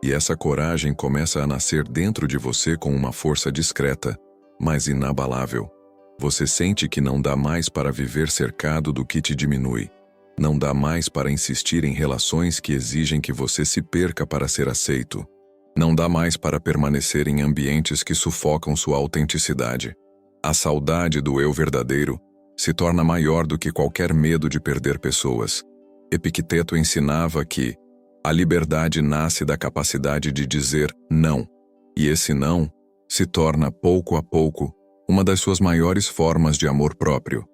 E essa coragem começa a nascer dentro de você com uma força discreta, mas inabalável. Você sente que não dá mais para viver cercado do que te diminui. Não dá mais para insistir em relações que exigem que você se perca para ser aceito. Não dá mais para permanecer em ambientes que sufocam sua autenticidade. A saudade do eu verdadeiro se torna maior do que qualquer medo de perder pessoas. Epicteto ensinava que a liberdade nasce da capacidade de dizer não, e esse não se torna, pouco a pouco, uma das suas maiores formas de amor próprio.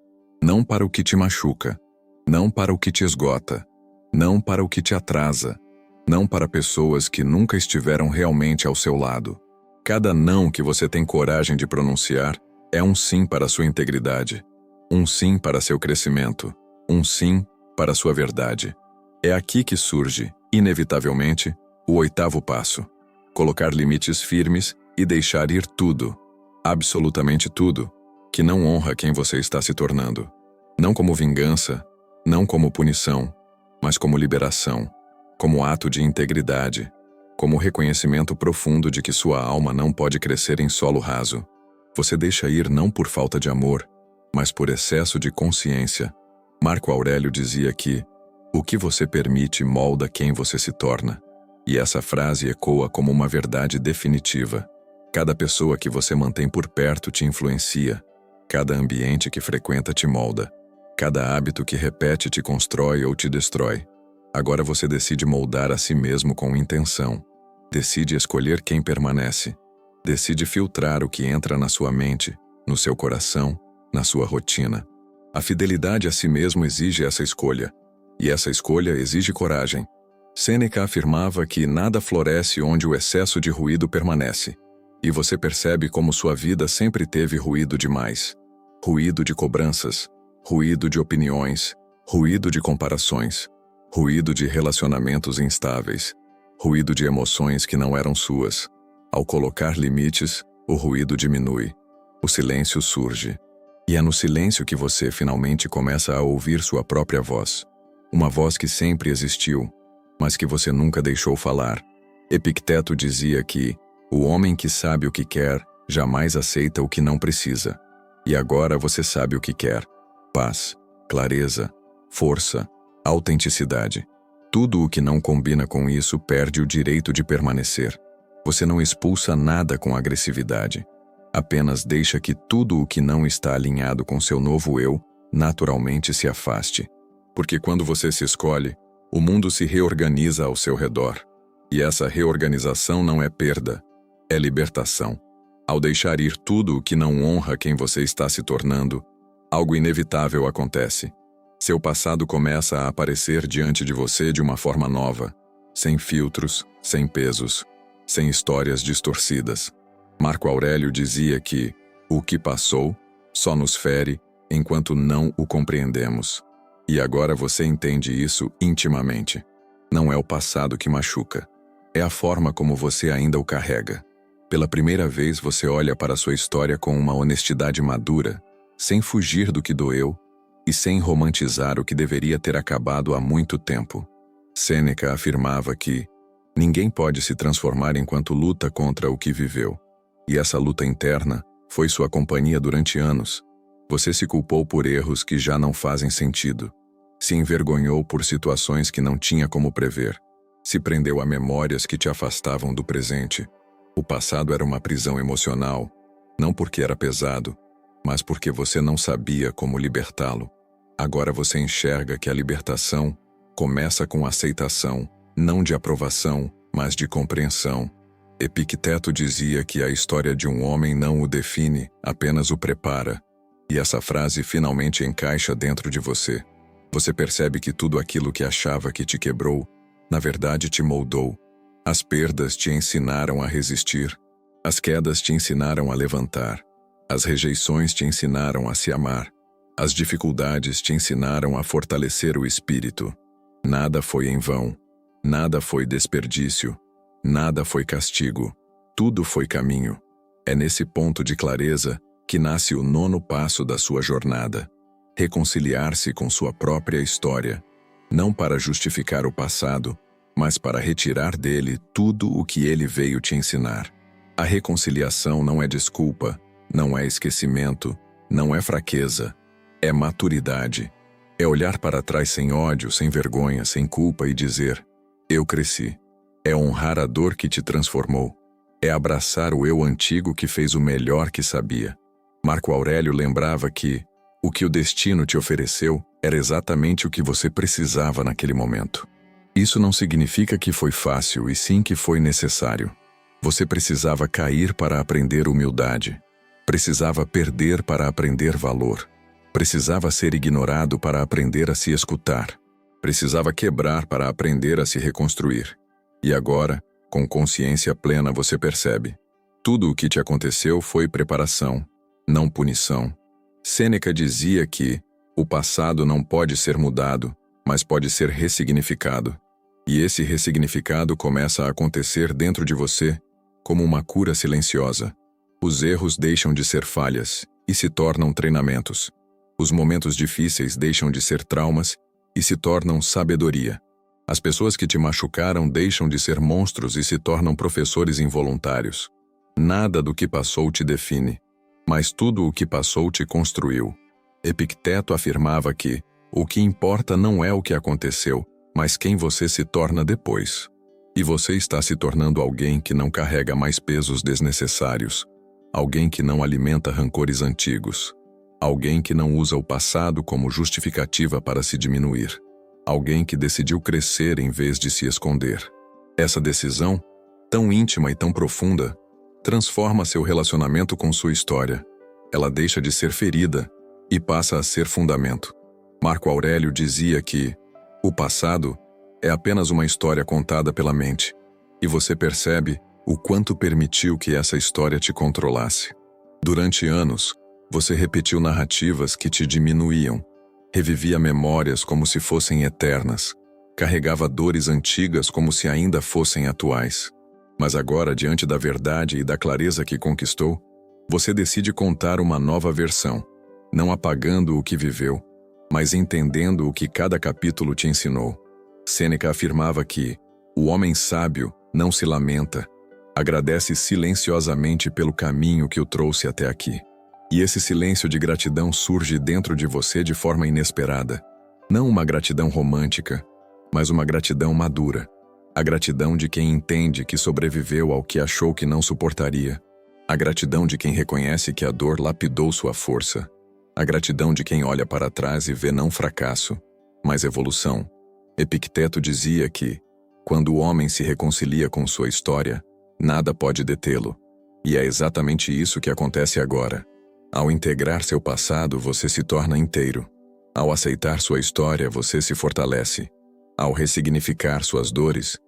Não para o que te machuca, não para o que te esgota, não para o que te atrasa, não para pessoas que nunca estiveram realmente ao seu lado. Cada não que você tem coragem de pronunciar é um sim para a sua integridade, um sim para seu crescimento, um sim para sua verdade. É aqui que surge, inevitavelmente, o 8º passo: colocar limites firmes e deixar ir tudo, absolutamente tudo, que não honra quem você está se tornando. Não como vingança, não como punição, mas como liberação, como ato de integridade, como reconhecimento profundo de que sua alma não pode crescer em solo raso. Você deixa ir não por falta de amor, mas por excesso de consciência. Marco Aurélio dizia que o que você permite molda quem você se torna. E essa frase ecoa como uma verdade definitiva. Cada pessoa que você mantém por perto te influencia. Cada ambiente que frequenta te molda. Cada hábito que repete te constrói ou te destrói. Agora você decide moldar a si mesmo com intenção. Decide escolher quem permanece. Decide filtrar o que entra na sua mente, no seu coração, na sua rotina. A fidelidade a si mesmo exige essa escolha. E essa escolha exige coragem. Sêneca afirmava que nada floresce onde o excesso de ruído permanece. E você percebe como sua vida sempre teve ruído demais. Ruído de cobranças, ruído de opiniões, ruído de comparações, ruído de relacionamentos instáveis, ruído de emoções que não eram suas. Ao colocar limites, o ruído diminui. O silêncio surge. E é no silêncio que você finalmente começa a ouvir sua própria voz. Uma voz que sempre existiu, mas que você nunca deixou falar. Epicteto dizia que o homem que sabe o que quer jamais aceita o que não precisa. E agora você sabe o que quer: paz, clareza, força, autenticidade. Tudo o que não combina com isso perde o direito de permanecer. Você não expulsa nada com agressividade. Apenas deixa que tudo o que não está alinhado com seu novo eu naturalmente se afaste. Porque quando você se escolhe, o mundo se reorganiza ao seu redor. E essa reorganização não é perda, é libertação. Ao deixar ir tudo o que não honra quem você está se tornando, algo inevitável acontece. Seu passado começa a aparecer diante de você de uma forma nova, sem filtros, sem pesos, sem histórias distorcidas. Marco Aurélio dizia que o que passou só nos fere enquanto não o compreendemos. E agora você entende isso intimamente. Não é o passado que machuca, é a forma como você ainda o carrega. Pela primeira vez você olha para sua história com uma honestidade madura, sem fugir do que doeu e sem romantizar o que deveria ter acabado há muito tempo. Sêneca afirmava que ninguém pode se transformar enquanto luta contra o que viveu. E essa luta interna foi sua companhia durante anos. Você se culpou por erros que já não fazem sentido. Se envergonhou por situações que não tinha como prever. Se prendeu a memórias que te afastavam do presente. O passado era uma prisão emocional, não porque era pesado, mas porque você não sabia como libertá-lo. Agora você enxerga que a libertação começa com aceitação, não de aprovação, mas de compreensão. Epicteto dizia que a história de um homem não o define, apenas o prepara. E essa frase finalmente encaixa dentro de você. Você percebe que tudo aquilo que achava que te quebrou, na verdade te moldou. As perdas te ensinaram a resistir. As quedas te ensinaram a levantar. As rejeições te ensinaram a se amar. As dificuldades te ensinaram a fortalecer o espírito. Nada foi em vão. Nada foi desperdício. Nada foi castigo. Tudo foi caminho. É nesse ponto de clareza que nasce o 9º passo da sua jornada. Reconciliar-se com sua própria história. Não para justificar o passado, mas para retirar dele tudo o que ele veio te ensinar. A reconciliação não é desculpa, não é esquecimento, não é fraqueza, é maturidade. É olhar para trás sem ódio, sem vergonha, sem culpa e dizer: eu cresci. É honrar a dor que te transformou. É abraçar o eu antigo que fez o melhor que sabia. Marco Aurélio lembrava que O que o destino te ofereceu era exatamente o que você precisava naquele momento. Isso não significa que foi fácil, e sim que foi necessário. Você precisava cair para aprender humildade. Precisava perder para aprender valor. Precisava ser ignorado para aprender a se escutar. Precisava quebrar para aprender a se reconstruir. E agora, com consciência plena, você percebe. Tudo o que te aconteceu foi preparação, não punição. Sêneca dizia que o passado não pode ser mudado, mas pode ser ressignificado. E esse ressignificado começa a acontecer dentro de você como uma cura silenciosa. Os erros deixam de ser falhas e se tornam treinamentos. Os momentos difíceis deixam de ser traumas e se tornam sabedoria. As pessoas que te machucaram deixam de ser monstros e se tornam professores involuntários. Nada do que passou te define, mas tudo o que passou te construiu. Epicteto afirmava que o que importa não é o que aconteceu, mas quem você se torna depois. E você está se tornando alguém que não carrega mais pesos desnecessários, alguém que não alimenta rancores antigos, alguém que não usa o passado como justificativa para se diminuir, alguém que decidiu crescer em vez de se esconder. Essa decisão, tão íntima e tão profunda, transforma seu relacionamento com sua história. Ela deixa de ser ferida e passa a ser fundamento. Marco Aurélio dizia que o passado é apenas uma história contada pela mente, e você percebe o quanto permitiu que essa história te controlasse. Durante anos, você repetiu narrativas que te diminuíam, revivia memórias como se fossem eternas, carregava dores antigas como se ainda fossem atuais. Mas agora, diante da verdade e da clareza que conquistou, você decide contar uma nova versão, não apagando o que viveu, mas entendendo o que cada capítulo te ensinou. Sêneca afirmava que o homem sábio não se lamenta, agradece silenciosamente pelo caminho que o trouxe até aqui. E esse silêncio de gratidão surge dentro de você de forma inesperada. Não uma gratidão romântica, mas uma gratidão madura. A gratidão de quem entende que sobreviveu ao que achou que não suportaria. A gratidão de quem reconhece que a dor lapidou sua força. A gratidão de quem olha para trás e vê não fracasso, mas evolução. Epicteto dizia que, quando o homem se reconcilia com sua história, nada pode detê-lo. E é exatamente isso que acontece agora. Ao integrar seu passado, você se torna inteiro. Ao aceitar sua história, você se fortalece. Ao ressignificar suas dores,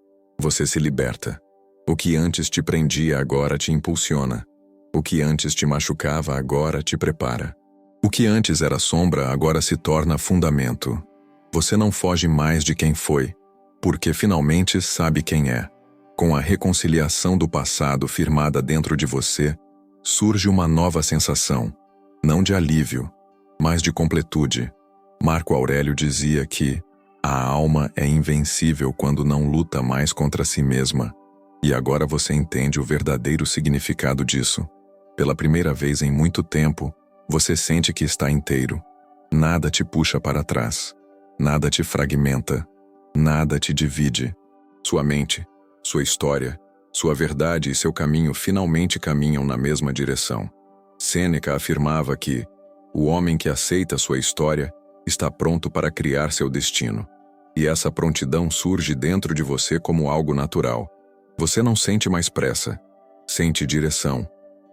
você se liberta. O que antes te prendia agora te impulsiona. O que antes te machucava agora te prepara. O que antes era sombra agora se torna fundamento. Você não foge mais de quem foi, porque finalmente sabe quem é. Com a reconciliação do passado firmada dentro de você, surge uma nova sensação, não de alívio, mas de completude. Marco Aurélio dizia que a alma é invencível quando não luta mais contra si mesma. E agora você entende o verdadeiro significado disso. Pela primeira vez em muito tempo, você sente que está inteiro. Nada te puxa para trás. Nada te fragmenta. Nada te divide. Sua mente, sua história, sua verdade e seu caminho finalmente caminham na mesma direção. Sêneca afirmava que o homem que aceita sua história está pronto para criar seu destino. E essa prontidão surge dentro de você como algo natural. Você não sente mais pressa. Sente direção.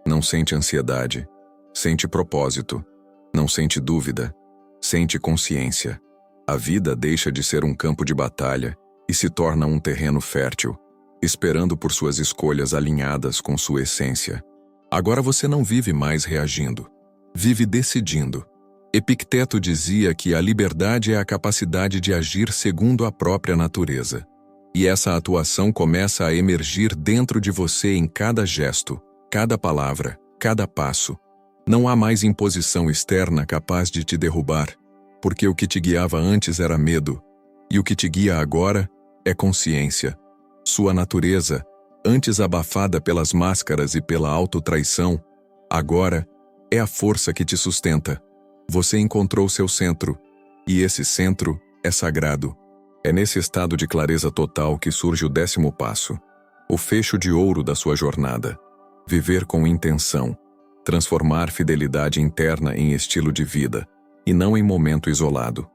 Não sente ansiedade. Sente propósito. Não sente dúvida. Sente consciência. A vida deixa de ser um campo de batalha e se torna um terreno fértil, esperando por suas escolhas alinhadas com sua essência. Agora você não vive mais reagindo. Vive decidindo. Epicteto dizia que a liberdade é a capacidade de agir segundo a própria natureza. E essa atuação começa a emergir dentro de você em cada gesto, cada palavra, cada passo. Não há mais imposição externa capaz de te derrubar, porque o que te guiava antes era medo, e o que te guia agora é consciência. Sua natureza, antes abafada pelas máscaras e pela autotraição, agora é a força que te sustenta. Você encontrou seu centro, e esse centro é sagrado. É nesse estado de clareza total que surge o 10º passo, o fecho de ouro da sua jornada. Viver com intenção, transformar fidelidade interna em estilo de vida, e não em momento isolado.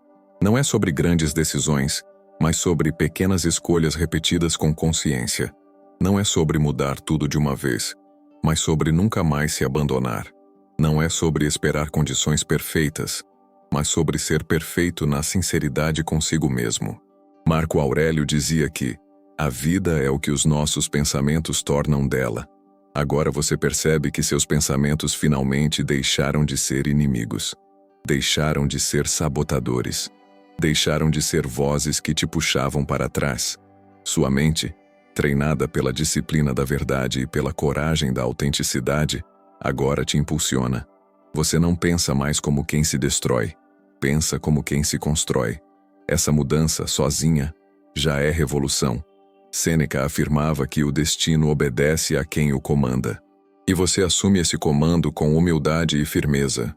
Não é sobre grandes decisões, mas sobre pequenas escolhas repetidas com consciência. Não é sobre mudar tudo de uma vez, mas sobre nunca mais se abandonar. Não é sobre esperar condições perfeitas, mas sobre ser perfeito na sinceridade consigo mesmo. Marco Aurélio dizia que a vida é o que os nossos pensamentos tornam dela. Agora você percebe que seus pensamentos finalmente deixaram de ser inimigos. Deixaram de ser sabotadores. Deixaram de ser vozes que te puxavam para trás. Sua mente, treinada pela disciplina da verdade e pela coragem da autenticidade, agora te impulsiona. Você não pensa mais como quem se destrói, pensa como quem se constrói. Essa mudança, sozinha, já é revolução. Sêneca afirmava que o destino obedece a quem o comanda. E você assume esse comando com humildade e firmeza.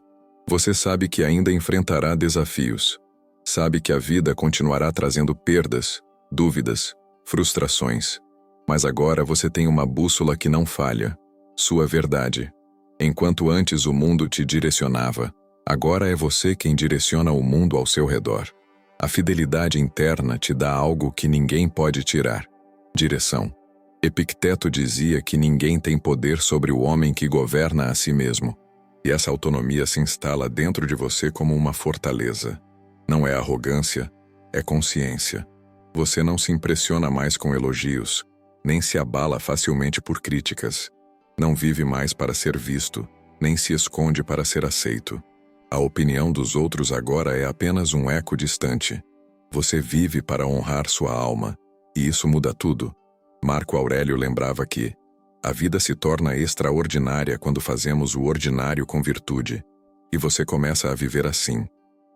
Você sabe que ainda enfrentará desafios. Sabe que a vida continuará trazendo perdas, dúvidas, frustrações. Mas agora você tem uma bússola que não falha, sua verdade. Enquanto antes o mundo te direcionava, agora é você quem direciona o mundo ao seu redor. A fidelidade interna te dá algo que ninguém pode tirar: direção. Epicteto dizia que ninguém tem poder sobre o homem que governa a si mesmo. E essa autonomia se instala dentro de você como uma fortaleza. Não é arrogância, é consciência. Você não se impressiona mais com elogios, nem se abala facilmente por críticas. Não vive mais para ser visto, nem se esconde para ser aceito. A opinião dos outros agora é apenas um eco distante. Você vive para honrar sua alma, e isso muda tudo. Marco Aurélio lembrava que a vida se torna extraordinária quando fazemos o ordinário com virtude. E você começa a viver assim.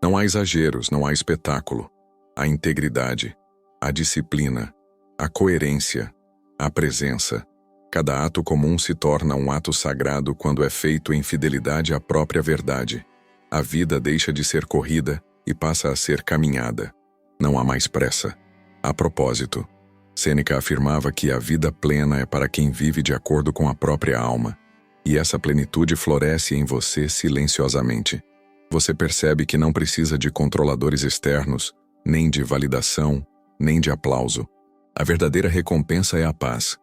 Não há exageros, não há espetáculo. Há integridade, a disciplina, a coerência, a presença. Cada ato comum se torna um ato sagrado quando é feito em fidelidade à própria verdade. A vida deixa de ser corrida e passa a ser caminhada. Não há mais pressa. Há propósito. Sêneca afirmava que a vida plena é para quem vive de acordo com a própria alma. E essa plenitude floresce em você silenciosamente. Você percebe que não precisa de controladores externos, nem de validação, nem de aplauso. A verdadeira recompensa é a paz.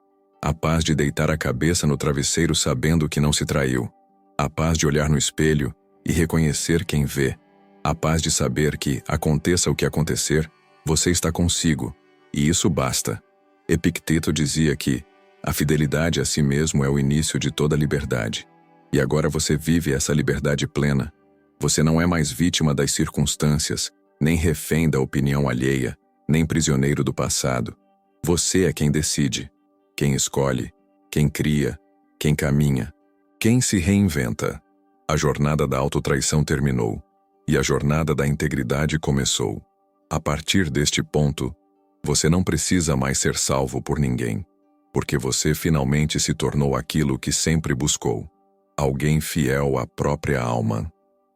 A paz de deitar a cabeça no travesseiro sabendo que não se traiu. A paz de olhar no espelho e reconhecer quem vê. A paz de saber que, aconteça o que acontecer, você está consigo, e isso basta. Epicteto dizia que a fidelidade a si mesmo é o início de toda liberdade. E agora você vive essa liberdade plena. Você não é mais vítima das circunstâncias, nem refém da opinião alheia, nem prisioneiro do passado. Você é quem decide, quem escolhe, quem cria, quem caminha, quem se reinventa. A jornada da autotraição terminou, e a jornada da integridade começou. A partir deste ponto, você não precisa mais ser salvo por ninguém, porque você finalmente se tornou aquilo que sempre buscou, alguém fiel à própria alma.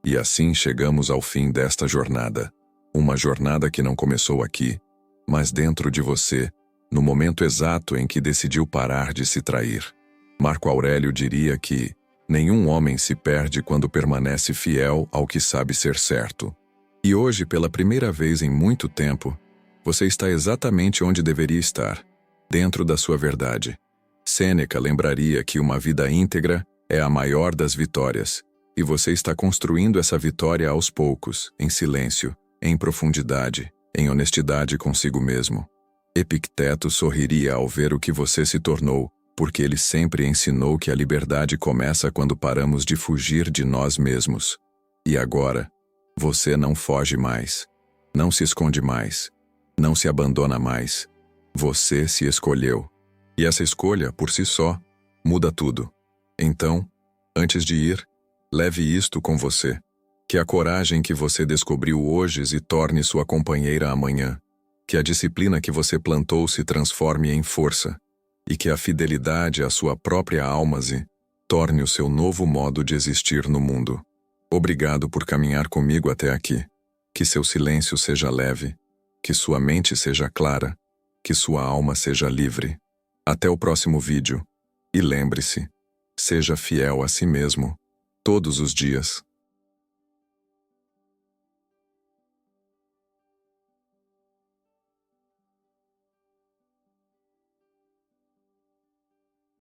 E assim chegamos ao fim desta jornada. Uma jornada que não começou aqui, mas dentro de você, no momento exato em que decidiu parar de se trair. Marco Aurélio diria que nenhum homem se perde quando permanece fiel ao que sabe ser certo. E hoje, pela primeira vez em muito tempo, você está exatamente onde deveria estar, dentro da sua verdade. Sêneca lembraria que uma vida íntegra é a maior das vitórias, e você está construindo essa vitória aos poucos, em silêncio, em profundidade, em honestidade consigo mesmo. Epicteto sorriria ao ver o que você se tornou, porque ele sempre ensinou que a liberdade começa quando paramos de fugir de nós mesmos. E agora, você não foge mais, não se esconde mais, não se abandona mais. Você se escolheu. E essa escolha, por si só, muda tudo. Então, antes de ir, leve isto com você. Que a coragem que você descobriu hoje se torne sua companheira amanhã. Que a disciplina que você plantou se transforme em força. E que a fidelidade à sua própria alma se torne o seu novo modo de existir no mundo. Obrigado por caminhar comigo até aqui. Que seu silêncio seja leve. Que sua mente seja clara. Que sua alma seja livre. Até o próximo vídeo. E lembre-se, seja fiel a si mesmo, todos os dias.